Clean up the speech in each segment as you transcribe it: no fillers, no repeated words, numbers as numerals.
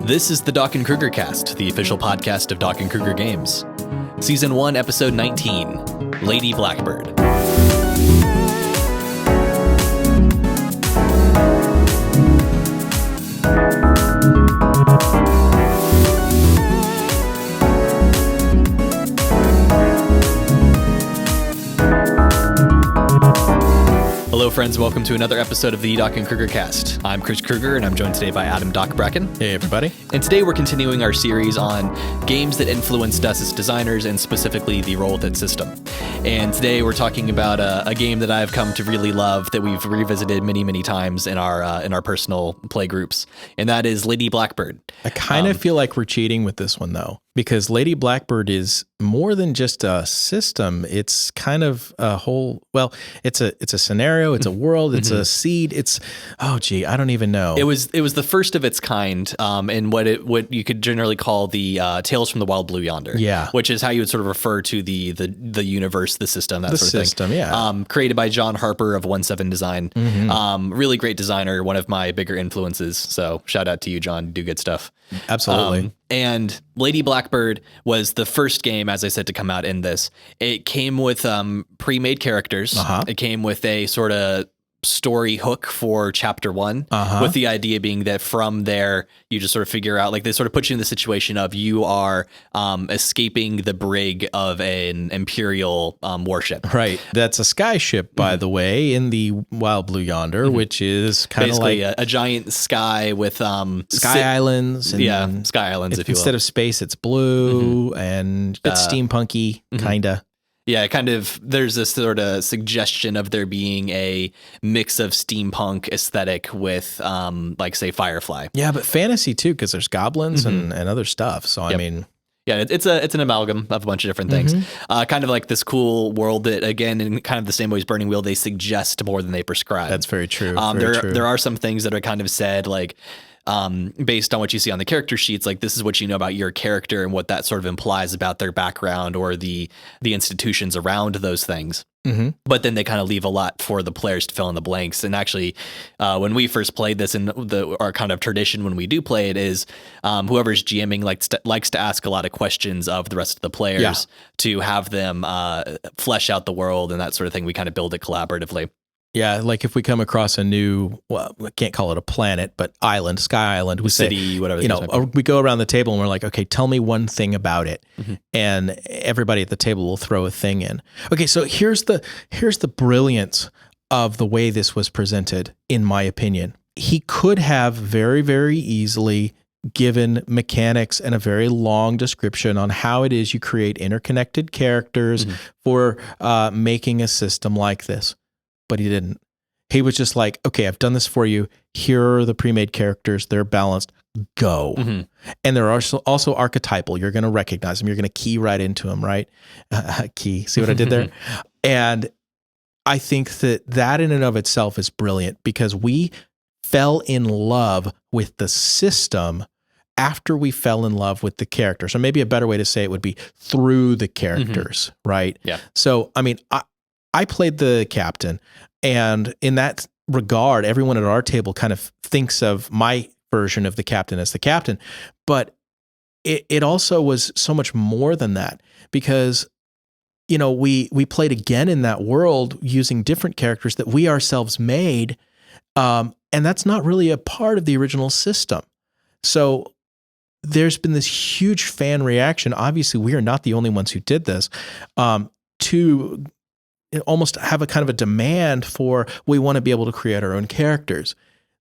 This is the Brackin Krueger cast, the official podcast of Brackin Krueger Games. Season 1, Episode 19, Lady Blackbird. Hello friends, welcome to another episode of the Brackin Krueger cast. I'm Chris Krueger and I'm joined today by Adam Doc Brackin. Hey everybody. And today we're continuing our series on games that influenced us as designers and specifically the Roll With It system. And today we're talking about a game that I've come to really love that we've revisited many times in our personal play groups, and that is Lady Blackbird. I kind of feel like we're cheating with this one though, because Lady Blackbird is more than just a system. It's kind of a whole, well, it's a scenario, it's a world, it's a seed, I don't even know. It was the first of its kind in what you could generally call the Tales from the Wild Blue Yonder. Yeah. Which is how you would sort of refer to the universe, the system, that sort of system, thing. Yeah. Created by John Harper of 1-7 Design. Really great designer, one of my bigger influences. So shout out to you, John. You do good stuff. Absolutely. And Lady Blackbird was the first game, as I said, to come out in this. It came with pre-made characters. It came with a sort of story hook for chapter 1, with the idea being that from there you just sort of figure out, like, they sort of put you in the situation of you are escaping the brig of an Imperial warship. Right. That's a sky ship, by the way, in the Wild Blue Yonder, which is kind of like a giant sky with sky islands. And sky islands, if you will. Instead of space, it's blue and it's steampunky, kind of. Yeah, kind of, there's this sort of suggestion of there being a mix of steampunk aesthetic with, like, say, Firefly. Yeah, but fantasy too, because there's goblins and other stuff. So, I mean... Yeah, it's an amalgam of a bunch of different things. Kind of like this cool world that, again, in kind of the same way as Burning Wheel, they suggest more than they prescribe. That's very true. There are some things that are kind of said, like, based on what you see on the character sheets, like, this is what you know about your character and what that sort of implies about their background or the institutions around those things. But then they kind of leave a lot for the players to fill in the blanks. And actually, when we first played this, and our kind of tradition when we do play it is whoever's GMing likes to ask a lot of questions of the rest of the players to have them flesh out the world and that sort of thing. We kind of build it collaboratively. Yeah, like if we come across a new, well, I can't call it a planet, but island, sky island, we city, say, whatever. We go around the table and we're like, okay, tell me one thing about it, and everybody at the table will throw a thing in. Okay, so here's the brilliance of the way this was presented, in my opinion. He could have very, very easily given mechanics and a very long description on how it is you create interconnected characters for making a system like this. But he didn't. He was just like, okay, I've done this for you. Here are the pre-made characters. They're balanced. Go. And they're also archetypal. You're going to recognize them. You're going to key right into them, right? Key. See what I did there? And I think that in and of itself is brilliant, because we fell in love with the system after we fell in love with the characters. Or maybe a better way to say it would be through the characters, right? Yeah. So, I mean, I played the captain, and in that regard, everyone at our table kind of thinks of my version of the captain as the captain, but it also was so much more than that, because, we played again in that world using different characters that we ourselves made, and that's not really a part of the original system. So there's been this huge fan reaction. Obviously, we are not the only ones who did this, to almost have a kind of a demand for, we want to be able to create our own characters.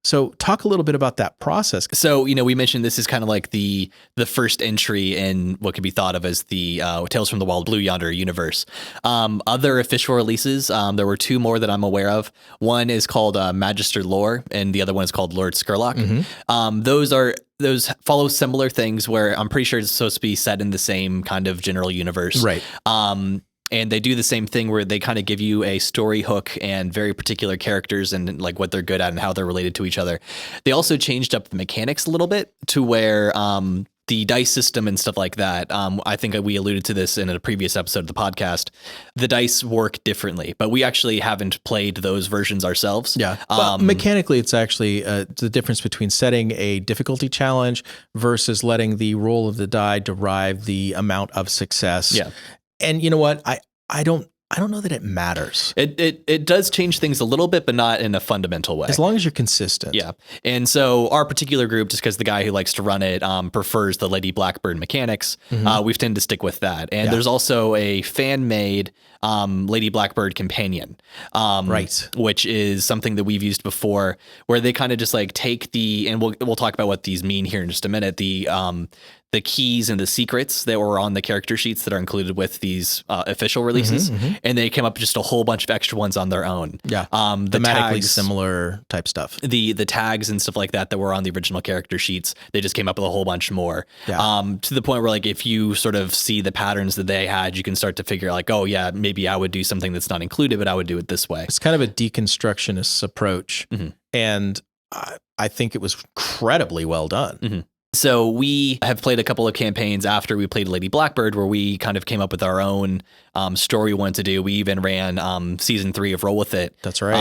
So talk a little bit about that process. So, we mentioned this is kind of like the first entry in what could be thought of as the Tales from the Wild Blue Yonder universe. Other official releases, there were 2 more that I'm aware of. One is called Magister Lore, and the other one is called Lord Skurlock. Those follow similar things, where I'm pretty sure it's supposed to be set in the same kind of general universe. Right. And they do the same thing where they kind of give you a story hook and very particular characters and like what they're good at and how they're related to each other. They also changed up the mechanics a little bit to where the dice system and stuff like that, I think we alluded to this in a previous episode of the podcast. The dice work differently, but we actually haven't played those versions ourselves. Yeah. Well, mechanically, it's actually the difference between setting a difficulty challenge versus letting the roll of the die derive the amount of success. Yeah. And you know what? I don't know that it matters. It does change things a little bit, but not in a fundamental way. As long as you're consistent. Yeah. And so our particular group, just because the guy who likes to run it prefers the Lady Blackbird mechanics, we've tended to stick with that. And there's also a fan-made Lady Blackbird companion, right, which is something that we've used before, where they kind of just like take and we'll talk about what these mean here in just a minute. The keys and the secrets that were on the character sheets that are included with these official releases, and they came up with just a whole bunch of extra ones on their own. Yeah, the thematically tags, similar type stuff. The tags and stuff like that were on the original character sheets, they just came up with a whole bunch more. Yeah. To the point where like if you sort of see the patterns that they had, you can start to figure like, oh yeah, maybe I would do something that's not included, but I would do it this way. It's kind of a deconstructionist approach, and I think it was incredibly well done. So we have played a couple of campaigns after we played Lady Blackbird where we kind of came up with our own story we wanted to do. We even ran season 3 of Roll With It. That's right.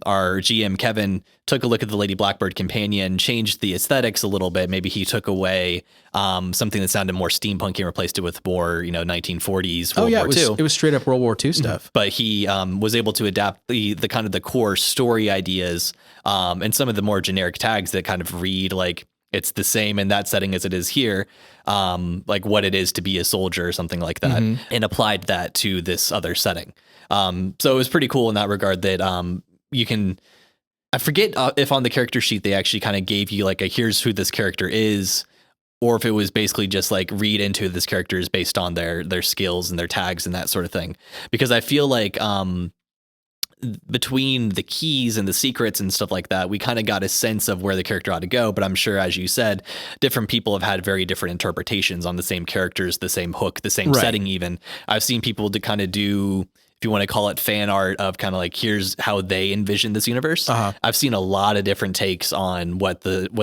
Our GM, Kevin, took a look at the Lady Blackbird companion, changed the aesthetics a little bit. Maybe he took away something that sounded more steampunk and replaced it with more, 1940s World War II. It was straight up World War II stuff. But he was able to adapt the kind of the core story ideas and some of the more generic tags that kind of read like, it's the same in that setting as it is here, like what it is to be a soldier or something like that, and applied that to this other setting. So it was pretty cool in that regard that you can, I forget if on the character sheet they actually kind of gave you like here's who this character is, or if it was basically just like read into who this character is based on their skills and their tags and that sort of thing. Because I feel like between the keys and the secrets and stuff like that, we kind of got a sense of where the character ought to go. But I'm sure, as you said, different people have had very different interpretations on the same characters, the same hook, the same setting even. I've seen people to kind of do, if you want to call it fan art of kind of like, here's how they envision this universe. I've seen a lot of different takes on what the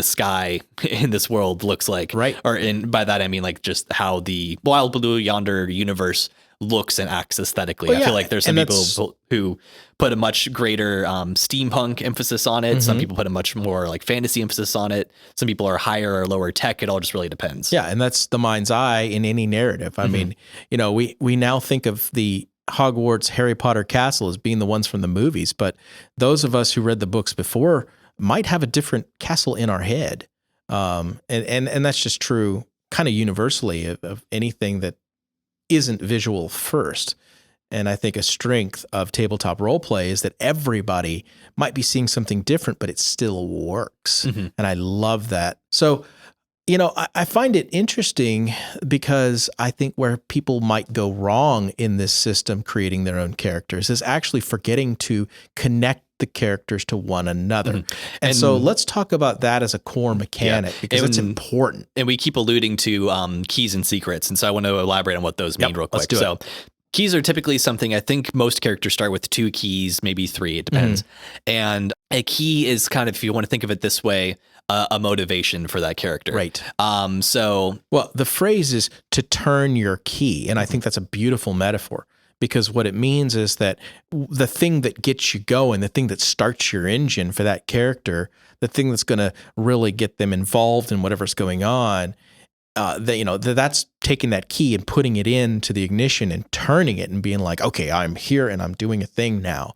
sky in this world looks like. Right. Or by that, I mean like just how the Wild Blue Yonder universe looks and acts aesthetically. I feel like there's some people who put a much greater steampunk emphasis on it. Some people put a much more like fantasy emphasis on it. Some people are higher or lower tech. It all just really depends. Yeah. And that's the mind's eye in any narrative. I mean, we now think of the Hogwarts Harry Potter castle as being the ones from the movies, but those of us who read the books before might have a different castle in our head. And that's just true kind of universally of anything that isn't visual first. And I think a strength of tabletop role play is that everybody might be seeing something different, but it still works. And I love that. So, I find it interesting because I think where people might go wrong in this system creating their own characters is actually forgetting to connect the characters to one another. And so let's talk about that as a core mechanic because it's important. And we keep alluding to keys and secrets. And so I want to elaborate on what those mean real quick. Let's do so it. Keys are typically something, I think most characters start with 2 keys, maybe 3, it depends. And a key is kind of, if you want to think of it this way, a motivation for that character. Right. Well, the phrase is to turn your key. And I think that's a beautiful metaphor. Because what it means is that the thing that gets you going, the thing that starts your engine for that character, the thing that's going to really get them involved in whatever's going on, that's taking that key and putting it into the ignition and turning it and being like, okay, I'm here and I'm doing a thing now.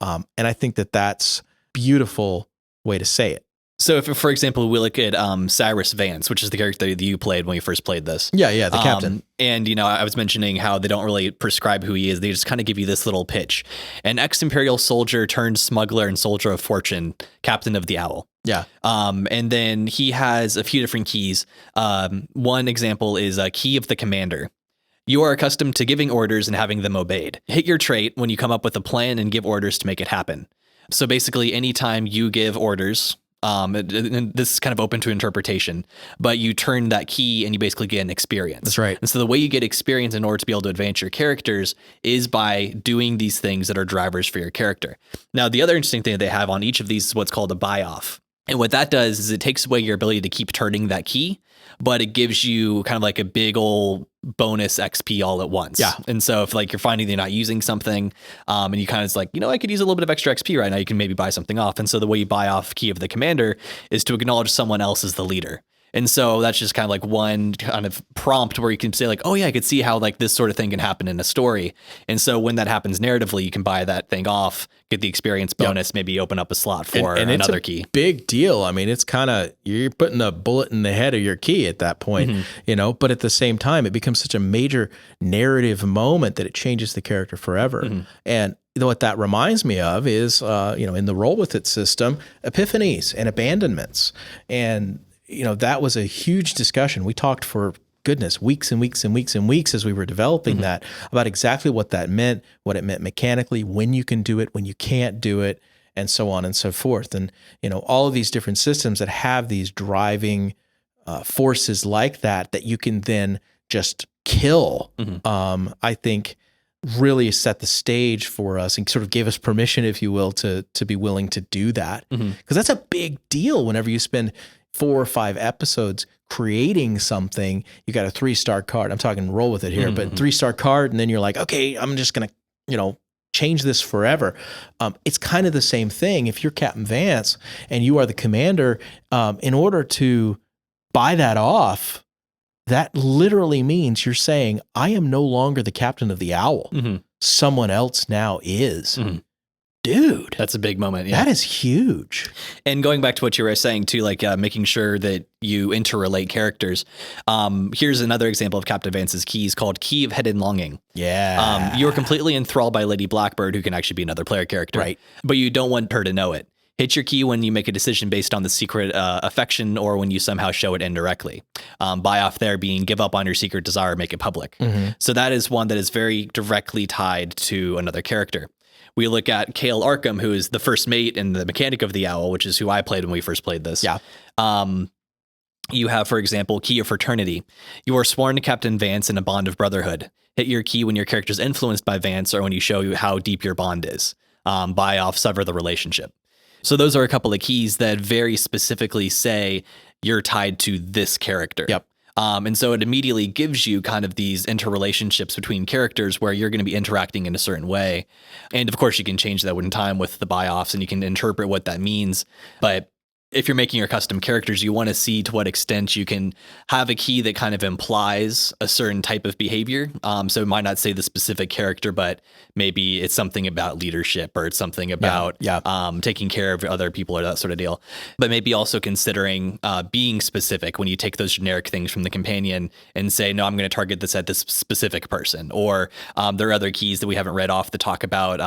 And I think that that's beautiful way to say it. So if, for example, we look at Cyrus Vance, which is the character that you played when we first played this. Yeah, the captain. And, I was mentioning how they don't really prescribe who he is. They just kind of give you this little pitch. An ex-Imperial soldier turned smuggler and soldier of fortune, captain of the Owl. Yeah. And then he has a few different keys. One example is a key of the commander. You are accustomed to giving orders and having them obeyed. Hit your trait when you come up with a plan and give orders to make it happen. So basically, anytime you give orders, and this is kind of open to interpretation, but you turn that key and you basically get an experience. That's right. And so the way you get experience in order to be able to advance your characters is by doing these things that are drivers for your character. Now, the other interesting thing that they have on each of these is what's called a buy-off. And what that does is it takes away your ability to keep turning that key but it gives you kind of like a big old bonus XP all at once. Yeah. And so if like you're finding they're not using something, and you kind of like, I could use a little bit of extra XP right now, you can maybe buy something off. And so the way you buy off Key of the Commander is to acknowledge someone else as the leader. And so that's just kind of like one kind of prompt where you can say like, oh yeah, I could see how like this sort of thing can happen in a story. And so when that happens narratively, you can buy that thing off, get the experience bonus, maybe open up a slot for another key. Big deal. I mean, it's kind of, you're putting a bullet in the head of your key at that point, but at the same time, it becomes such a major narrative moment that it changes the character forever. And what that reminds me of is, in the Roll With It system, epiphanies and abandonments. And that was a huge discussion. We talked for weeks and weeks and weeks and weeks as we were developing that about exactly what that meant, what it meant mechanically, when you can do it, when you can't do it, and so on and so forth. And, all of these different systems that have these driving forces like that you can then just kill, I think really set the stage for us and sort of gave us permission, if you will, to be willing to do that. Because that's a big deal whenever you spend 4 or 5 episodes creating something. You got a 3-star card. I'm talking Roll With It here, but 3-star card, and then you're like, okay, I'm just gonna, change this forever. It's kind of the same thing. If you're Captain Vance and you are the commander, in order to buy that off, that literally means you're saying, I am no longer the captain of the Owl. Someone else now is. Dude, that's a big moment. Yeah. That is huge. And going back to what you were saying too, like making sure that you interrelate characters. Here's another example of Captain Vance's keys called Key of Hidden Longing. Yeah. You are completely enthralled by Lady Blackbird, who can actually be another player character. Right. But you don't want her to know it. Hit your key when you make a decision based on the secret affection or when you somehow show it indirectly. Buy off there being give up on your secret desire, make it public. So that is one that is very directly tied to another character. We look at Cale Arkham, who is the first mate and the mechanic of the Owl, which is who I played when we first played this. Yeah. You have, for example, Key of Fraternity. You are sworn to Captain Vance in a bond of brotherhood. Hit your key when your character is influenced by Vance or when you show you how deep your bond is. Buy off, sever the relationship. So those are a couple of keys that very specifically say you're tied to this character. Yep. And so it immediately gives you kind of these interrelationships between characters where you're going to be interacting in a certain way. And of course, you can change that in time with the buy-offs and you can interpret what that means. But if you're making your custom characters, you want to see to what extent you can have a key that kind of implies a certain type of behavior. So it might not say the specific character, but maybe it's something about leadership or it's something about taking care of other people or that sort of deal. But maybe also considering being specific when you take those generic things from the companion and say, no, I'm going to target this at this specific person. Or there are other keys that we haven't read off that talk about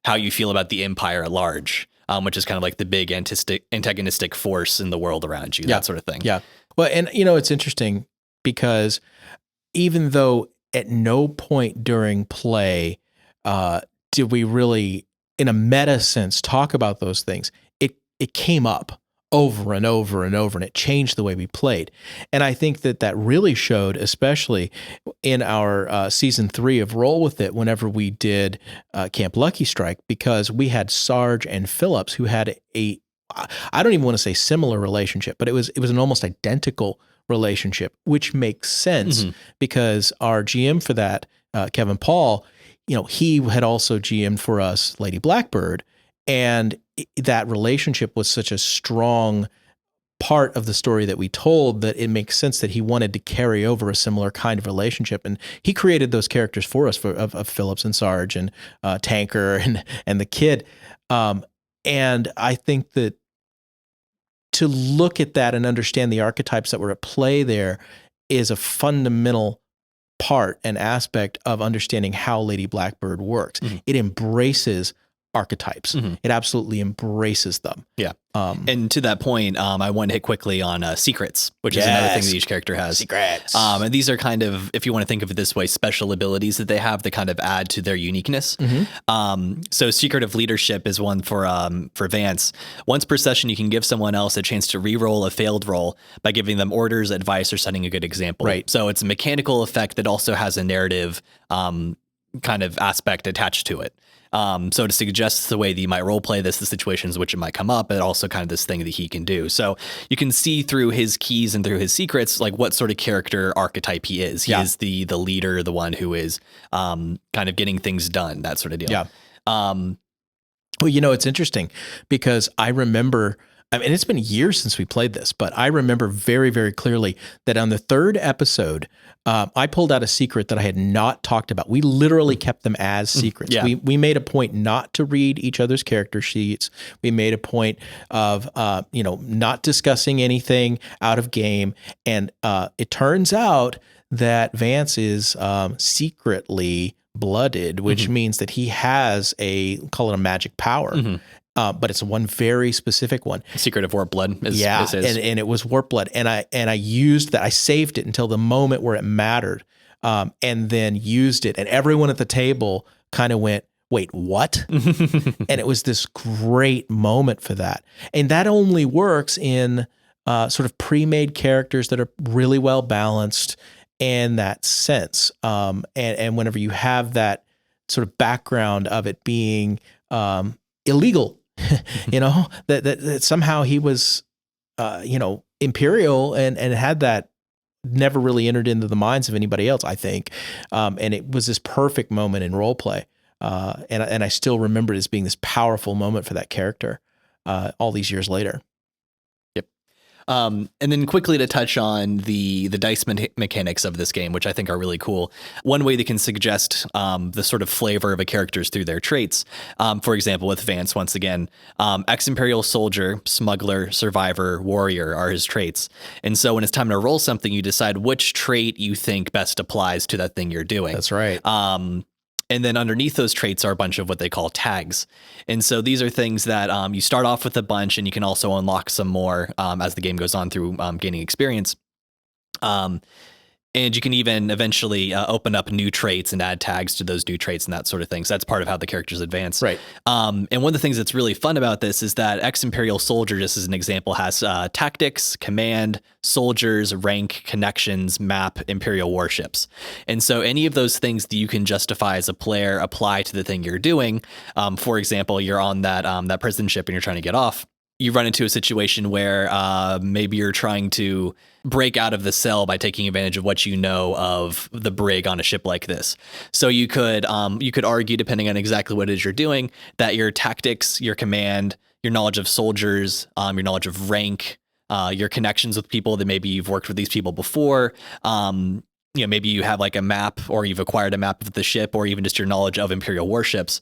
how you feel about the empire at large. Which is kind of like the big antagonistic force in the world around you, that sort of thing. Yeah. Well, and it's interesting because even though at no point during play did we really, in a meta sense, talk about those things, it came up over and over and over, and it changed the way we played. And I think that really showed, especially in our season 3 of Roll With It, whenever we did Camp Lucky Strike, because we had Sarge and Phillips who had I don't even want to say similar relationship, but it was an almost identical relationship, which makes sense because our GM for that, Kevin Paul, he had also GM'd for us Lady Blackbird. And that relationship was such a strong part of the story that we told that it makes sense that he wanted to carry over a similar kind of relationship. And he created those characters for us of Phillips and Sarge and Tanker and the kid. And I think that to look at that and understand the archetypes that were at play there is a fundamental part and aspect of understanding how Lady Blackbird works. It embraces archetypes. It absolutely embraces them. Yeah. And to that point, I want to hit quickly on secrets, which is another thing that each character has. Secrets. And these are kind of, if you want to think of it this way, special abilities that they have that kind of add to their uniqueness. So Secret of Leadership is one for Vance. Once per session, you can give someone else a chance to re-roll a failed roll by giving them orders, advice, or setting a good example. Right. So it's a mechanical effect that also has a narrative kind of aspect attached to it. So to suggest the way that you might role play this, the situations which it might come up, and also kind of this thing that he can do. So you can see through his keys and through his secrets, like what sort of character archetype he is. He is the leader, the one who is kind of getting things done, that sort of deal. Yeah. Well, it's interesting because I remember, it's been years since we played this, but I remember very, very clearly that on the third episode, I pulled out a secret that I had not talked about. We literally kept them as secrets. Yeah. We made a point not to read each other's character sheets. We made a point of, not discussing anything out of game. And it turns out that Vance is secretly blooded, which means that he has call it a magic power. But it's one very specific one. Secret of Warp Blood is his. And it was Warp Blood. And I used that. I saved it until the moment where it mattered, and then used it. And everyone at the table kind of went, wait, what? And it was this great moment for that. And that only works in sort of pre-made characters that are really well balanced in that sense. And whenever you have that sort of background of it being illegal, that somehow he was, imperial and had that never really entered into the minds of anybody else, I think. And it was this perfect moment in role play. And I still remember it as being this powerful moment for that character all these years later. And then quickly to touch on the dice mechanics of this game, which I think are really cool. One way they can suggest the sort of flavor of a character is through their traits. For example, with Vance, once again, ex-Imperial soldier, smuggler, survivor, warrior are his traits. And so when it's time to roll something, you decide which trait you think best applies to that thing you're doing. That's right. And then underneath those traits are a bunch of what they call tags. And so these are things that you start off with a bunch, and you can also unlock some more as the game goes on through gaining experience. And you can even eventually open up new traits and add tags to those new traits and that sort of thing. So that's part of how the characters advance. Right. And one of the things that's really fun about this is that ex-Imperial soldier, just as an example, has tactics, command, soldiers, rank, connections, map, Imperial warships. And so any of those things that you can justify as a player apply to the thing you're doing. For example, you're on that prison ship and you're trying to get off. You run into a situation where maybe you're trying to break out of the cell by taking advantage of what you know of the brig on a ship like this. So you could argue, depending on exactly what it is you're doing, that your tactics, your command, your knowledge of soldiers, your knowledge of rank, your connections with people that maybe you've worked with these people before, maybe you have like a map, or you've acquired a map of the ship, or even just your knowledge of Imperial warships.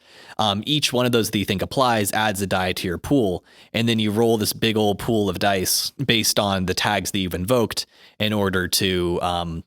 Each one of those that you think applies adds a die to your pool. And then you roll this big old pool of dice based on the tags that you've invoked in order to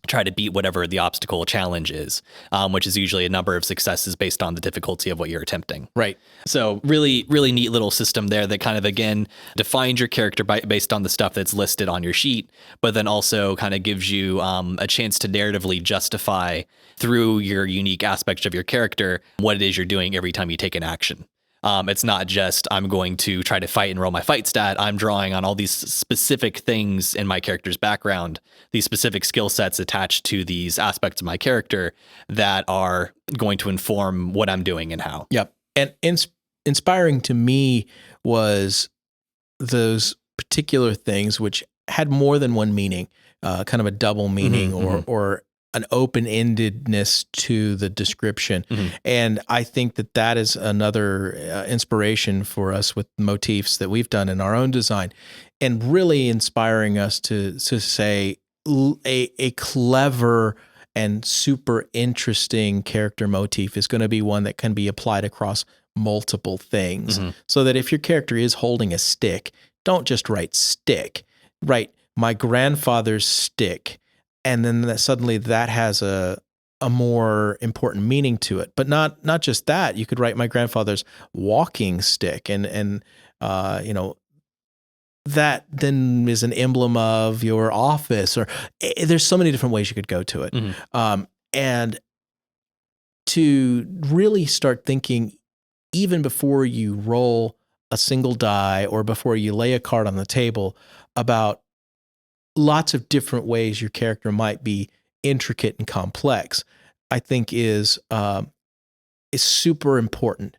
try to beat whatever the obstacle challenge is, which is usually a number of successes based on the difficulty of what you're attempting. Right. So really, really neat little system there that kind of, again, defines your character based on the stuff that's listed on your sheet, but then also kind of gives you a chance to narratively justify through your unique aspects of your character what it is you're doing every time you take an action. It's not just I'm going to try to fight and roll my fight stat. I'm drawing on all these specific things in my character's background, these specific skill sets attached to these aspects of my character that are going to inform what I'm doing and how. Yep. And inspiring to me was those particular things which had more than one meaning, kind of a double meaning or an open-endedness to the description. And I think that is another inspiration for us with motifs that we've done in our own design, and really inspiring us to say a clever and super interesting character motif is going to be one that can be applied across multiple things. So that if your character is holding a stick, don't just write stick, write my grandfather's stick. And then suddenly that has a more important meaning to it. But not just that. You could write my grandfather's walking stick, and that then is an emblem of your office. Or there's so many different ways you could go to it. And to really start thinking, even before you roll a single die or before you lay a card on the table, about lots of different ways your character might be intricate and complex. I think is super important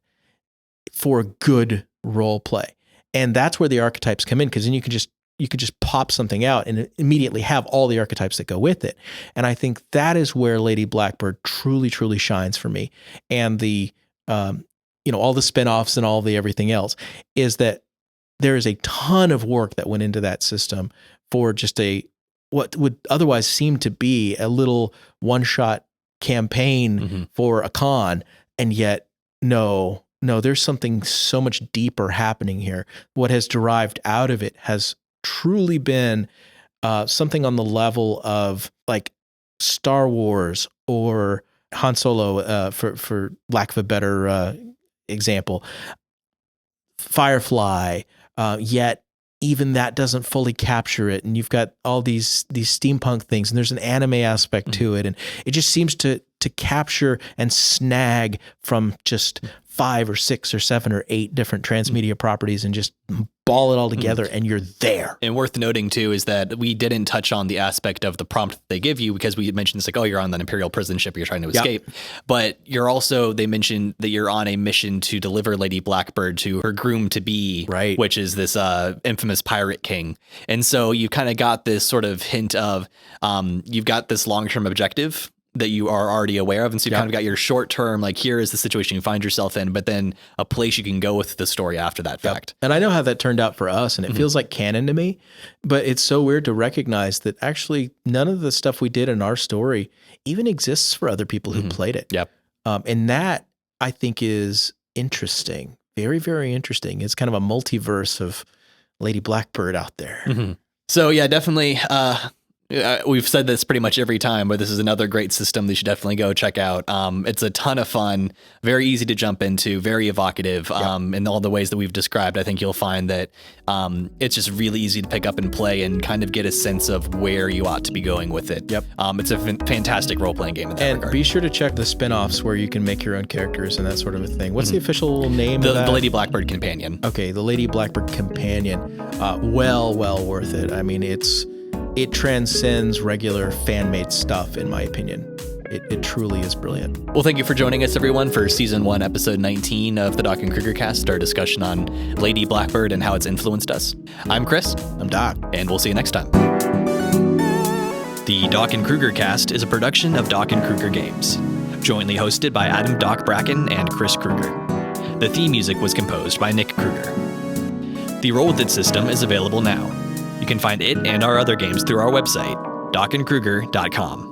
for good role play. And that's where the archetypes come in, because then you could just pop something out and immediately have all the archetypes that go with it. And I think that is where Lady Blackbird truly, truly shines for me. And the, all the spinoffs and all the everything else is that there is a ton of work that went into that system for just what would otherwise seem to be a little one-shot campaign for a con. And yet, no, there's something so much deeper happening here. What has derived out of it has truly been something on the level of like Star Wars or Han Solo, for lack of a better example, Firefly, yet even that doesn't fully capture it. And you've got all these steampunk things, and there's an anime aspect to it. And it just seems to capture and snag from just 5 or 6 or 7 or 8 different transmedia properties and just ball it all together, and you're there. And worth noting too is that we didn't touch on the aspect of the prompt they give you, because we mentioned it's like, oh, you're on an Imperial prison ship, you're trying to escape. But they mentioned that you're on a mission to deliver Lady Blackbird to her groom-to-be, right, which is this infamous pirate king. And so you kind of got this sort of hint of you've got this long-term objective that you are already aware of. And so you kind of got your short term, like, here is the situation you find yourself in, but then a place you can go with the story after that fact. And I know how that turned out for us, and it feels like canon to me, but it's so weird to recognize that actually none of the stuff we did in our story even exists for other people who played it. And that, I think, is interesting. Very, very interesting. It's kind of a multiverse of Lady Blackbird out there. So yeah, definitely, we've said this pretty much every time, but this is another great system that you should definitely go check out. It's a ton of fun, very easy to jump into, very evocative. In all the ways that we've described, I think you'll find that it's just really easy to pick up and play and kind of get a sense of where you ought to be going with it. It's a fantastic role-playing game in that regard. And be sure to check the spin-offs where you can make your own characters and that sort of a thing. What's the official name of that? The Lady Blackbird Companion. Okay, the Lady Blackbird Companion. Well worth it. I mean, it transcends regular fan-made stuff, in my opinion. It truly is brilliant. Well, thank you for joining us, everyone, for Season 1, Episode 19 of the Doc and Krueger Cast, our discussion on Lady Blackbird and how it's influenced us. I'm Chris. I'm Doc. And we'll see you next time. The Doc and Krueger Cast is a production of Doc and Krueger Games, jointly hosted by Adam Doc Brackin and Chris Krueger. The theme music was composed by Nick Krueger. The Roll With It system is available now. You can find it and our other games through our website, docandkrueger.com.